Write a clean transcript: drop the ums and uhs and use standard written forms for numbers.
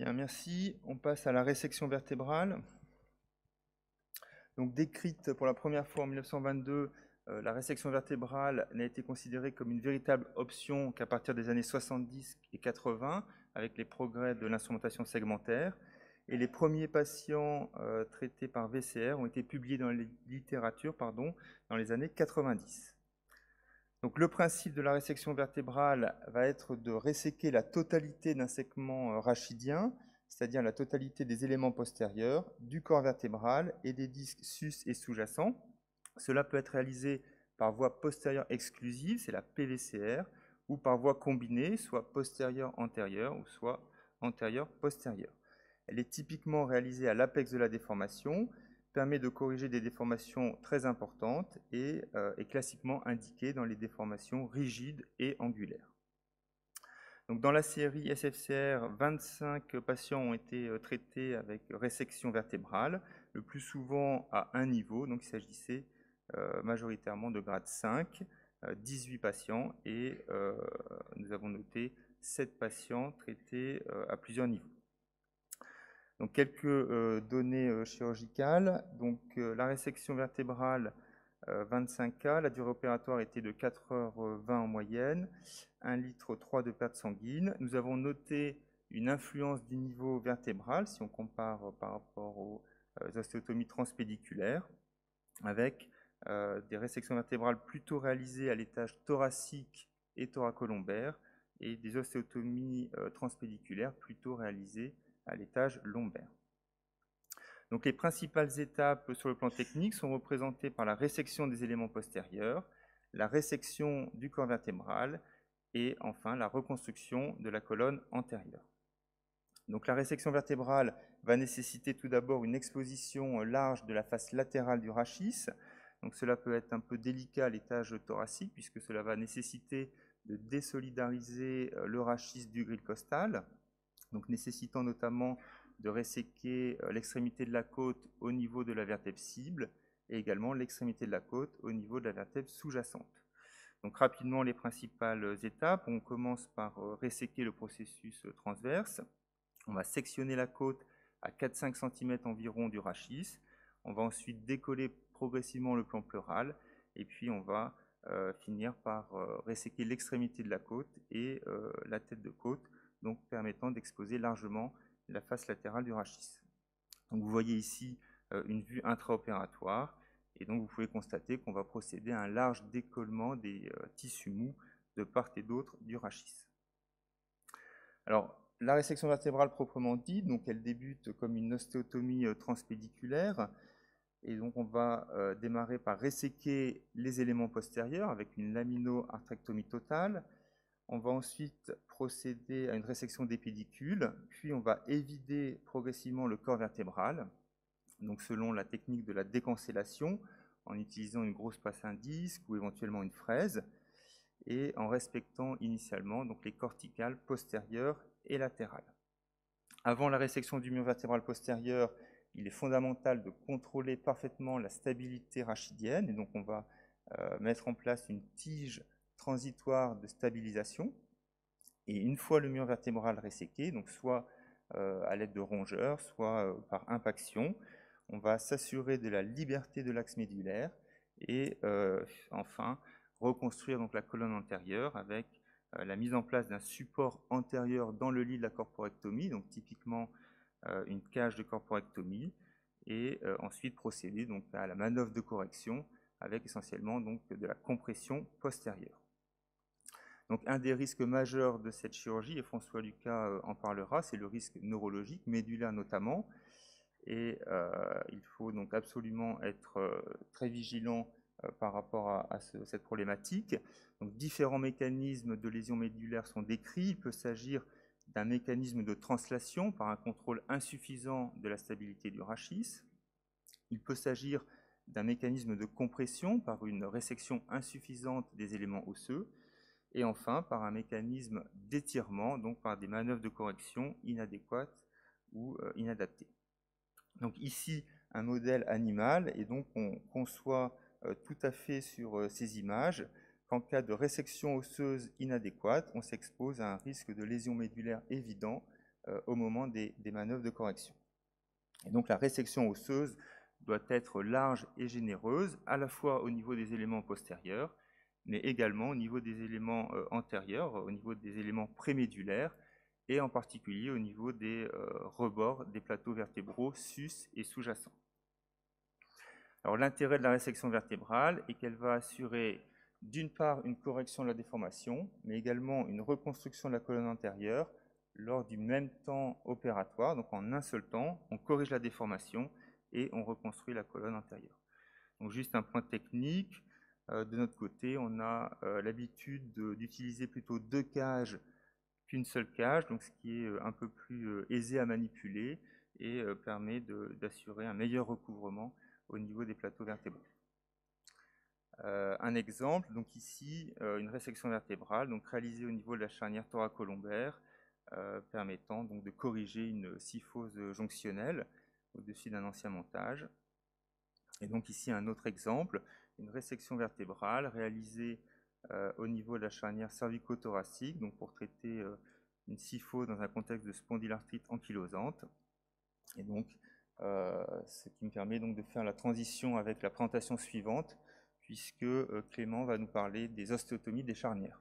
Bien, merci. On passe à la résection vertébrale. Donc, décrite pour la première fois en 1922, la résection vertébrale n'a été considérée comme une véritable option qu'à partir des années 70 et 80, avec les progrès de l'instrumentation segmentaire. Et les premiers patients traités par VCR ont été publiés dans la littérature dans les années 90. Donc, le principe de la résection vertébrale va être de resséquer la totalité d'un segment rachidien, c'est-à-dire la totalité des éléments postérieurs, du corps vertébral et des disques sus et sous-jacents. Cela peut être réalisé par voie postérieure exclusive, c'est la PVCR, ou par voie combinée, soit postérieure-antérieure ou soit antérieure-postérieure. Elle est typiquement réalisée à l'apex de la déformation, permet de corriger des déformations très importantes et est classiquement indiquée dans les déformations rigides et angulaires. Donc, dans la série SFCR, 25 patients ont été traités avec résection vertébrale, le plus souvent à un niveau, donc il s'agissait majoritairement de grade 5, 18 patients, et nous avons noté 7 patients traités à plusieurs niveaux. Donc, quelques données chirurgicales. Donc, la résection vertébrale, 25 cas, la durée opératoire était de 4h20 en moyenne, 1,3 litre de perte sanguine. Nous avons noté une influence du niveau vertébral, si on compare par rapport aux ostéotomies transpédiculaires, avec des résections vertébrales plutôt réalisées à l'étage thoracique et thoracolombaire, et des ostéotomies transpédiculaires plutôt réalisées à l'étage lombaire. Donc, les principales étapes sur le plan technique sont représentées par la résection des éléments postérieurs, la résection du corps vertébral et enfin la reconstruction de la colonne antérieure. Donc, la résection vertébrale va nécessiter tout d'abord une exposition large de la face latérale du rachis. Donc, cela peut être un peu délicat à l'étage thoracique puisque cela va nécessiter de désolidariser le rachis du grille costal, donc nécessitant notamment de resséquer l'extrémité de la côte au niveau de la vertèbre cible et également l'extrémité de la côte au niveau de la vertèbre sous-jacente. Donc, rapidement, les principales étapes. On commence par resséquer le processus transverse. On va sectionner la côte à 4-5 cm environ du rachis. On va ensuite décoller progressivement le plan pleural et puis on va finir par resséquer l'extrémité de la côte et la tête de côte, donc permettant d'exposer largement la face latérale du rachis. Donc, vous voyez ici une vue intraopératoire et donc vous pouvez constater qu'on va procéder à un large décollement des tissus mous de part et d'autre du rachis. Alors, la résection vertébrale proprement dite, donc elle débute comme une ostéotomie transpédiculaire et donc on va démarrer par resséquer les éléments postérieurs avec une lamino-arthrectomie totale. On va ensuite procéder à une résection des pédicules, puis on va évider progressivement le corps vertébral, donc selon la technique de la décancellation, en utilisant une grosse passe à disque ou éventuellement une fraise, et en respectant initialement donc les corticales postérieures et latérales. Avant la résection du mur vertébral postérieur, il est fondamental de contrôler parfaitement la stabilité rachidienne, et donc on va mettre en place une tige transitoire de stabilisation. Et une fois le mur vertébral resséqué, donc soit à l'aide de rongeurs, soit par impaction, on va s'assurer de la liberté de l'axe médulaire et enfin reconstruire donc la colonne antérieure avec la mise en place d'un support antérieur dans le lit de la corporectomie, donc typiquement une cage de corporectomie, et ensuite procéder donc à la manœuvre de correction avec essentiellement donc de la compression postérieure. Donc, un des risques majeurs de cette chirurgie, et François Lucas en parlera, c'est le risque neurologique, médulaire notamment. Et il faut donc absolument être très vigilant par rapport à cette problématique. Donc, différents mécanismes de lésion médulaire sont décrits. Il peut s'agir d'un mécanisme de translation par un contrôle insuffisant de la stabilité du rachis. Il peut s'agir d'un mécanisme de compression par une résection insuffisante des éléments osseux. Et enfin, par un mécanisme d'étirement, donc par des manœuvres de correction inadéquates ou inadaptées. Donc ici, un modèle animal, et donc on conçoit tout à fait sur ces images qu'en cas de résection osseuse inadéquate, on s'expose à un risque de lésion médulaire évident au moment des manœuvres de correction. Et donc la résection osseuse doit être large et généreuse, à la fois au niveau des éléments postérieurs, mais également au niveau des éléments antérieurs, au niveau des éléments prémédulaires, et en particulier au niveau des rebords des plateaux vertébraux sus et sous-jacents. Alors l'intérêt de la résection vertébrale est qu'elle va assurer d'une part une correction de la déformation, mais également une reconstruction de la colonne antérieure lors du même temps opératoire. Donc en un seul temps, on corrige la déformation et on reconstruit la colonne antérieure. Donc juste un point technique, de notre côté, on a l'habitude d'utiliser plutôt 2 cages qu'une seule cage, donc ce qui est un peu plus aisé à manipuler et permet d'assurer un meilleur recouvrement au niveau des plateaux vertébraux. Un exemple, donc ici, une résection vertébrale donc réalisée au niveau de la charnière thoracolombaire, permettant donc de corriger une kyphose jonctionnelle au-dessus d'un ancien montage. Et donc ici un autre exemple, une résection vertébrale réalisée au niveau de la charnière cervico-thoracique, donc pour traiter une kyphose dans un contexte de spondylarthrite ankylosante. Et donc, ce qui me permet donc de faire la transition avec la présentation suivante, puisque Clément va nous parler des ostéotomies des charnières.